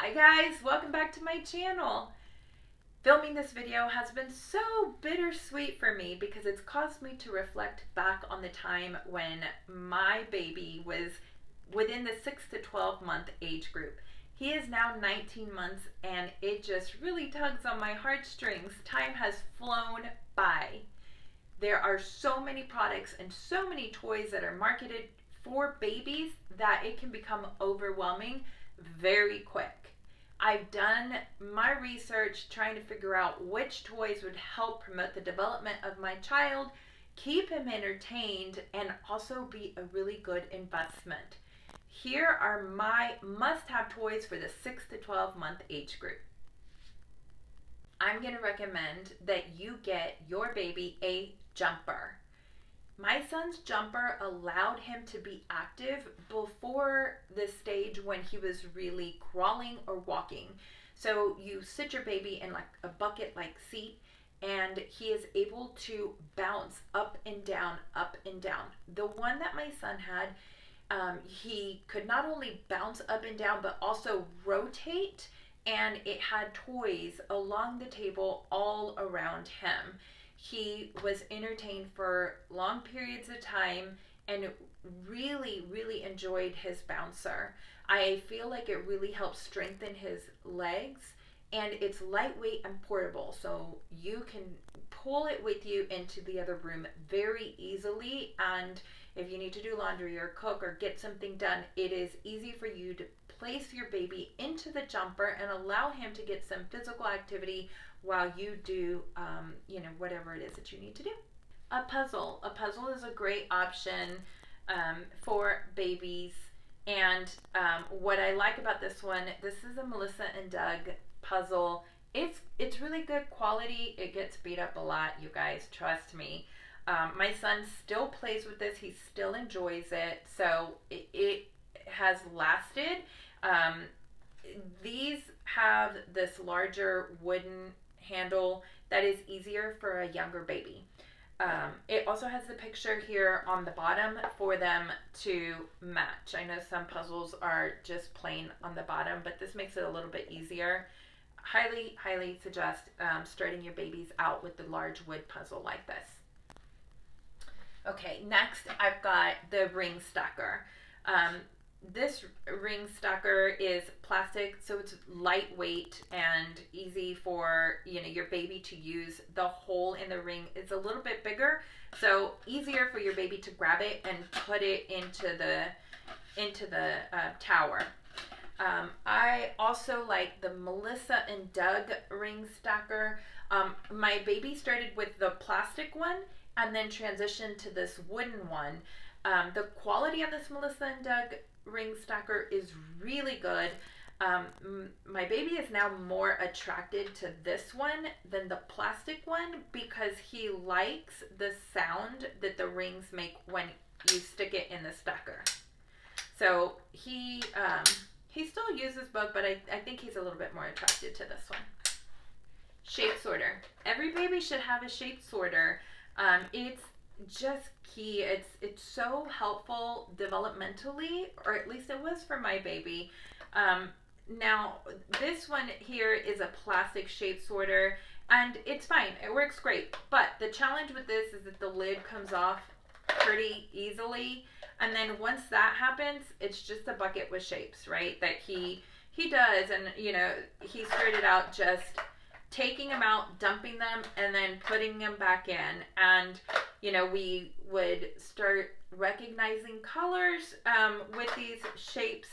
Hi guys, welcome back to my channel. Filming this video has been so bittersweet for me because it's caused me to reflect back on the time when my baby was within the 6 to 12 month age group. He is now 19 months and it just really tugs on my heartstrings. Time has flown by. There are so many products and so many toys that are marketed for babies that it can become overwhelming very quick. I've done my research trying to figure out which toys would help promote the development of my child, keep him entertained, and also be a really good investment. Here are my must-have toys for the 6 to 12 month age group. I'm going to recommend that you get your baby a jumper. My son's jumper allowed him to be active before the stage when he was really crawling or walking. So you sit your baby in like a bucket-like seat and he is able to bounce up and down, up and down. The one that my son had, he could not only bounce up and down but also rotate, and it had toys along the table all around him. He was entertained for long periods of time and really enjoyed his bouncer. I feel like it really helps strengthen his legs, and it's lightweight and portable, so you can pull it with you into the other room very easily. And if you need to do laundry or cook or get something done, it is easy for you to place your baby into the jumper and allow him to get some physical activity while you do, whatever it is that you need to do. A puzzle. A puzzle is a great option for babies. And what I like about this one, this is a Melissa and Doug puzzle. It's really good quality. It gets beat up a lot, you guys, trust me. My son still plays with this. He still enjoys it. So it has lasted. These have this larger wooden handle that is easier for a younger baby. It also has the picture here on the bottom for them to match. I know some puzzles are just plain on the bottom, but this makes it a little bit easier. Highly suggest starting your babies out with the large wood puzzle like this. Okay, next I've got the ring stacker. This ring stacker is plastic, so it's lightweight and easy for your baby to use. The hole in the ring is a little bit bigger, so easier for your baby to grab it and put it into the tower. I also like the Melissa and Doug ring stacker. My baby started with the plastic one and then transitioned to this wooden one. The quality of this Melissa and Doug ring stacker is really good. My baby is now more attracted to this one than the plastic one because he likes the sound that the rings make when you stick it in the stacker. So he still uses both, but I think he's a little bit more attracted to this one. Shape sorter. Every baby should have a shape sorter. It's just key. It's so helpful developmentally, or at least it was for my baby. Now this one here is a plastic shape sorter and it's fine, it works great, but the challenge with this is that the lid comes off pretty easily, and then once that happens, it's just a bucket with shapes, right, that he does. And he started out just taking them out, dumping them, and then putting them back in. And we would start recognizing colors with these shapes.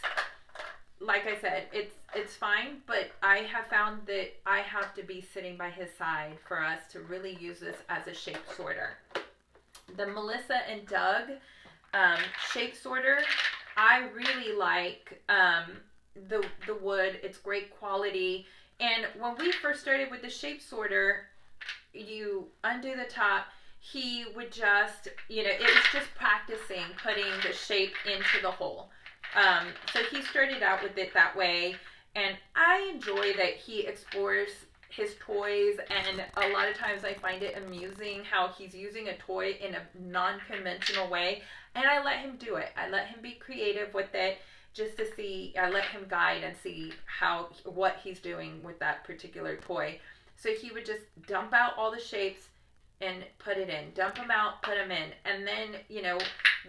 Like I said, it's fine, but I have found that I have to be sitting by his side for us to really use this as a shape sorter. The Melissa and Doug shape sorter, I really like the wood. It's great quality. And when we first started with the shape sorter, you undo the top, he would just, it was just practicing putting the shape into the hole. So he started out with it that way, and I enjoy that he explores his toys, and a lot of times I find it amusing how he's using a toy in a non-conventional way, and I let him do it. I let him be creative with it. just to see. I let him guide and see what he's doing with that particular toy. So he would just dump out all the shapes and put it in, dump them out, put them in. And then,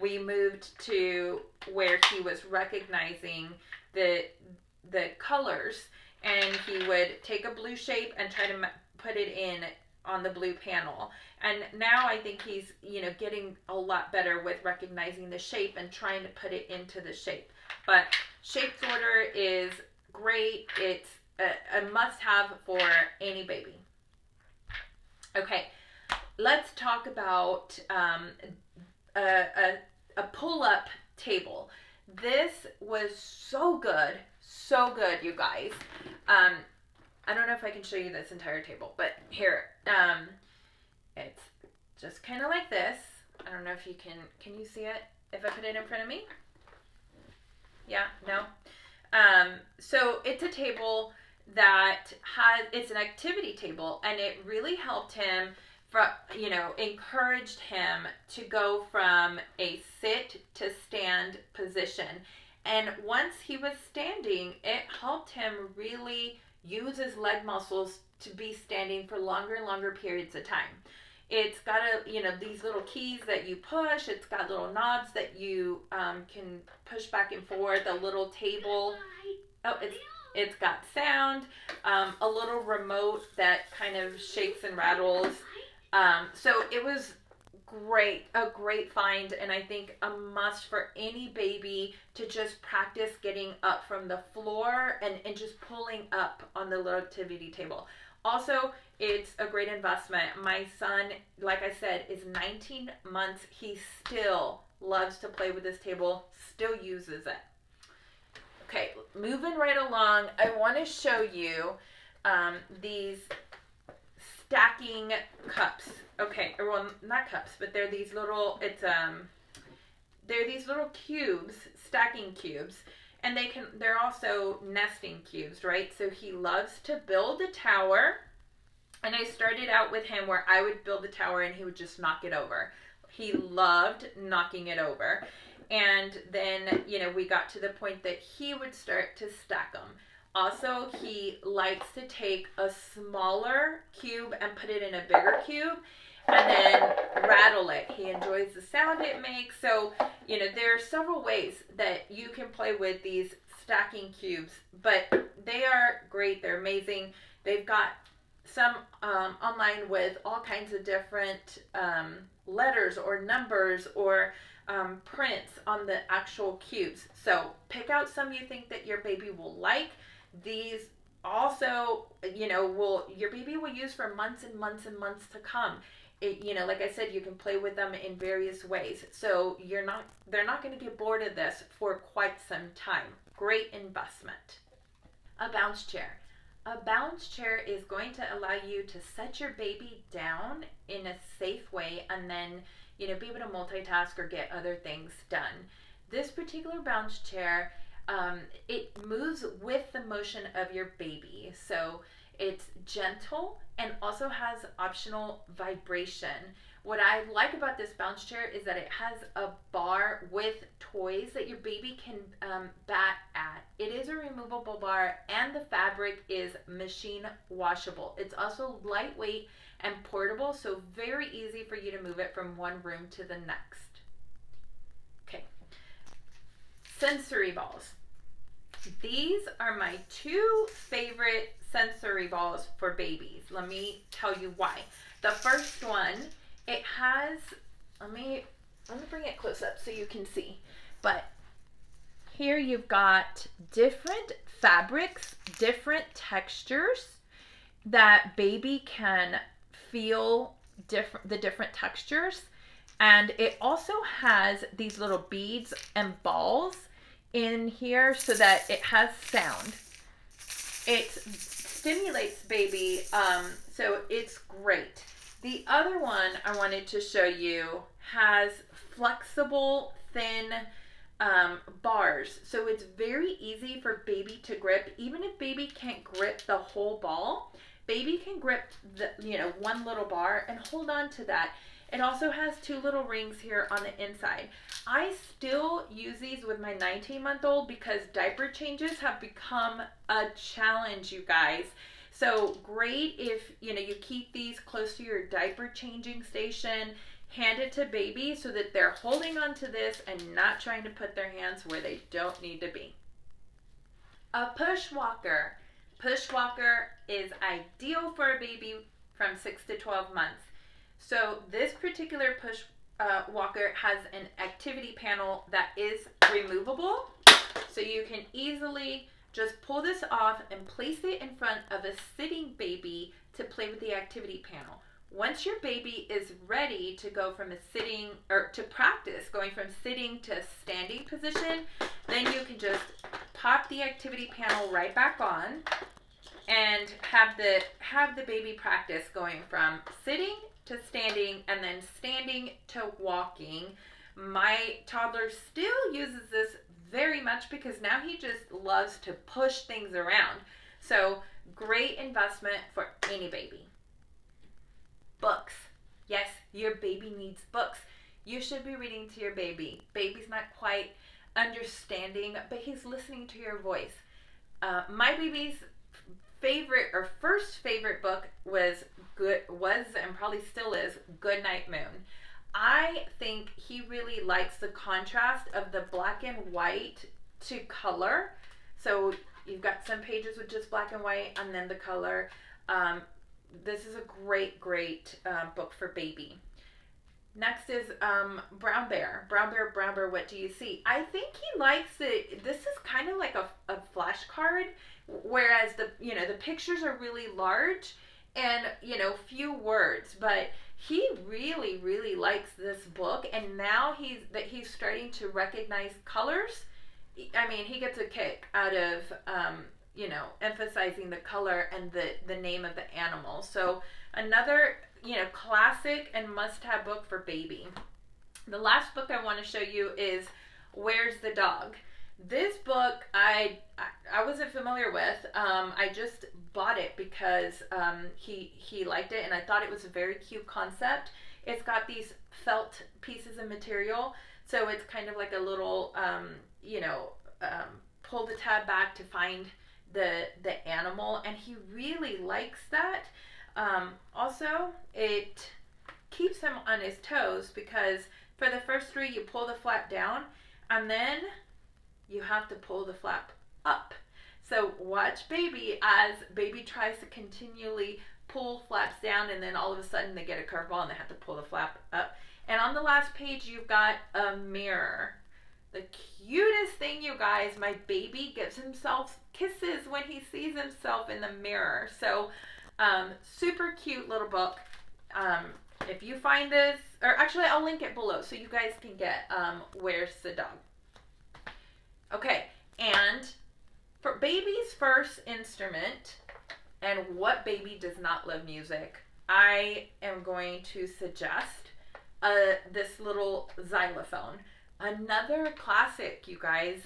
we moved to where he was recognizing the colors, and he would take a blue shape and try to put it in on the blue panel. And now I think he's, getting a lot better with recognizing the shape and trying to put it into the shape. But shape sorter is great. It's a must-have for any baby. Okay, let's talk about a pull-up table. This was so good, you guys. I don't know if I can show you this entire table, but here, it's just kind of like this. I don't know if you can you see it if I put it in front of me? Yeah, no? So it's a table that it's an activity table, and it really helped him, encouraged him to go from a sit to stand position. And once he was standing, it helped him really use his leg muscles to be standing for longer and longer periods of time. It's got these little keys that you push. It's got little knobs that you can push back and forth. A little table. Oh, it's got sound. A little remote that kind of shakes and rattles. So it was a great find, and I think a must for any baby to just practice getting up from the floor and just pulling up on the little activity table. Also, it's a great investment. My son, like I said, is 19 months. He still loves to play with this table, still uses it. Okay, moving right along, I want to show you these stacking cups. Okay, well, not cups, but they're these little, they're these little cubes, stacking cubes, and they're also nesting cubes, right? So he loves to build a tower, and I started out with him where I would build the tower and he would just knock it over. He loved knocking it over. And then, we got to the point that he would start to stack them. Also, he likes to take a smaller cube and put it in a bigger cube and then rattle it. He enjoys the sound it makes. So, there are several ways that you can play with these stacking cubes, but they are great. They're amazing. They've got some online with all kinds of different letters or numbers or prints on the actual cubes. So pick out some you think that your baby will like. These also, your baby will use for months and months and months to come. Like I said, you can play with them in various ways. So they're not going to get bored of this for quite some time. Great investment. A bounce chair. A bounce chair is going to allow you to set your baby down in a safe way and then, be able to multitask or get other things done. This particular bounce chair, it moves with the motion of your baby. So it's gentle and also has optional vibration. What I like about this bounce chair is that it has a bar with toys that your baby can bat at. It is a removable bar, and the fabric is machine washable. It's also lightweight and portable, so very easy for you to move it from one room to the next. Okay, sensory balls. These are my two favorite sensory balls for babies. Let me tell you why. The first one, it has, let me bring it close up so you can see. But here you've got different fabrics, different textures that baby can feel the different textures. And it also has these little beads and balls in here so that it has sound. It stimulates baby, so it's great. The other one I wanted to show you has flexible, thin bars. So it's very easy for baby to grip. Even if baby can't grip the whole ball, baby can grip one little bar and hold on to that. It also has 2 little rings here on the inside. I still use these with my 19-month-old because diaper changes have become a challenge, you guys. So great if you keep these close to your diaper changing station. Hand it to baby so that they're holding onto this and not trying to put their hands where they don't need to be. A push walker. Push walker is ideal for a baby from 6 to 12 months. So this particular push walker has an activity panel that is removable. So you can easily just pull this off and place it in front of a sitting baby to play with the activity panel. Once your baby is ready to go from a sitting, or to practice going from sitting to standing position, then you can just pop the activity panel right back on and have the baby practice going from sitting to standing and then standing to walking. My toddler still uses this very much because now he just loves to push things around. So great investment for any baby. Books. Yes, your baby needs books. You should be reading to your baby. Baby's not quite understanding, but he's listening to your voice. My baby's favorite or first favorite book was and probably still is Goodnight Moon. I think he really likes the contrast of the black and white to color. So you've got some pages with just black and white and then the color. This is a great book for baby. Next is Brown Bear. Brown Bear, what do you see? I think he likes it. This is kind of like a flashcard, whereas the pictures are really large and few words, but he really likes this book, and now he's starting to recognize colors. I mean, he gets a kick out of emphasizing the color and the name of the animal. So another classic and must-have book for baby. The last book I want to show you is Where's the Dog? This book I wasn't familiar with. I just bought it because he liked it, and I thought it was a very cute concept. It's got these felt pieces of material, so it's kind of like a little pull the tab back to find the animal, and he really likes that. Also, it keeps him on his toes because for the first 3 you pull the flap down and then you have to pull the flap up. So watch baby as baby tries to continually pull flaps down, and then all of a sudden they get a curveball and they have to pull the flap up. And on the last page you've got a mirror. The cutest thing, you guys, my baby gives himself kisses when he sees himself in the mirror. So super cute little book. If you find this, or actually I'll link it below so you guys can get Where's the Dog. Okay, and for baby's first instrument, and what baby does not love music, I am going to suggest this little xylophone. Another classic, you guys.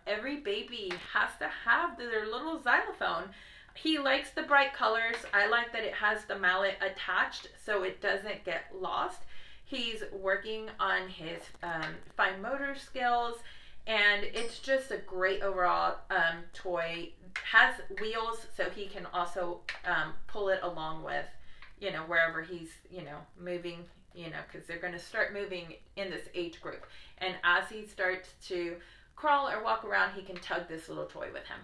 Every baby has to have their little xylophone. He likes the bright colors. I like that it has the mallet attached so it doesn't get lost. He's working on his fine motor skills, and it's just a great overall toy. Has wheels so he can also pull it along with, wherever he's, moving, because they're going to start moving in this age group. And as he starts to crawl or walk around, he can tug this little toy with him.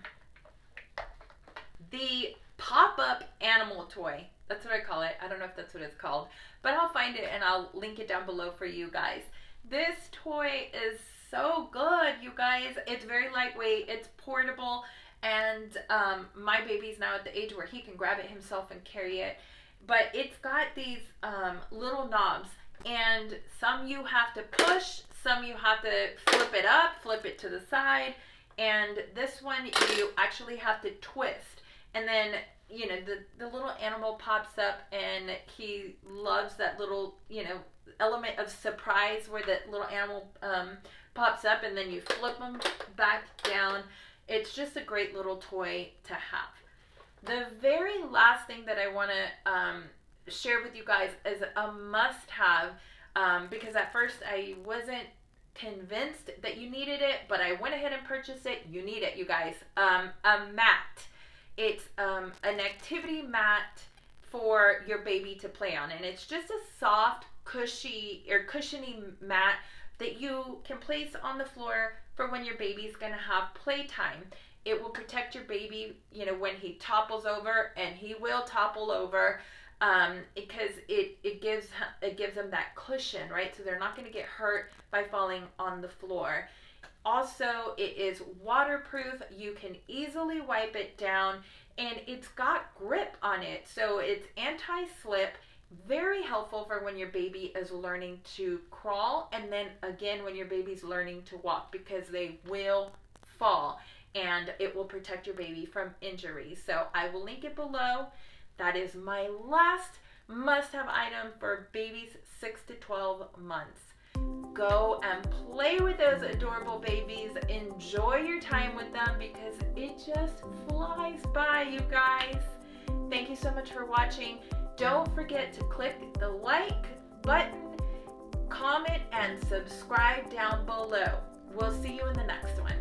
The pop-up animal toy. That's what I call it. I don't know if that's what it's called, but I'll find it and I'll link it down below for you guys. This toy is so good, you guys. It's very lightweight. It's portable. And my baby's now at the age where he can grab it himself and carry it. But it's got these little knobs. And some you have to push. Some you have to flip it up, flip it to the side. And this one you actually have to twist. And then, the little animal pops up, and he loves that little, element of surprise where the little animal pops up, and then you flip them back down. It's just a great little toy to have. The very last thing that I want to share with you guys as a must-have, because at first I wasn't convinced that you needed it, but I went ahead and purchased it. You need it, you guys. A mat. It's an activity mat for your baby to play on, and it's just a soft, cushiony mat that you can place on the floor for when your baby's going to have playtime. It will protect your baby, when he topples over, and he will topple over, because it gives them that cushion, right? So they're not going to get hurt by falling on the floor. Also, it is waterproof. You can easily wipe it down, and it's got grip on it. So it's anti-slip, very helpful for when your baby is learning to crawl, and then again when your baby's learning to walk, because they will fall, and it will protect your baby from injuries. So I will link it below. That is my last must-have item for babies 6 to 12 months. Go and play with those adorable babies. Enjoy your time with them, because it just flies by, you guys. Thank you so much for watching. Don't forget to click the like button, comment, and subscribe down below. We'll see you in the next one.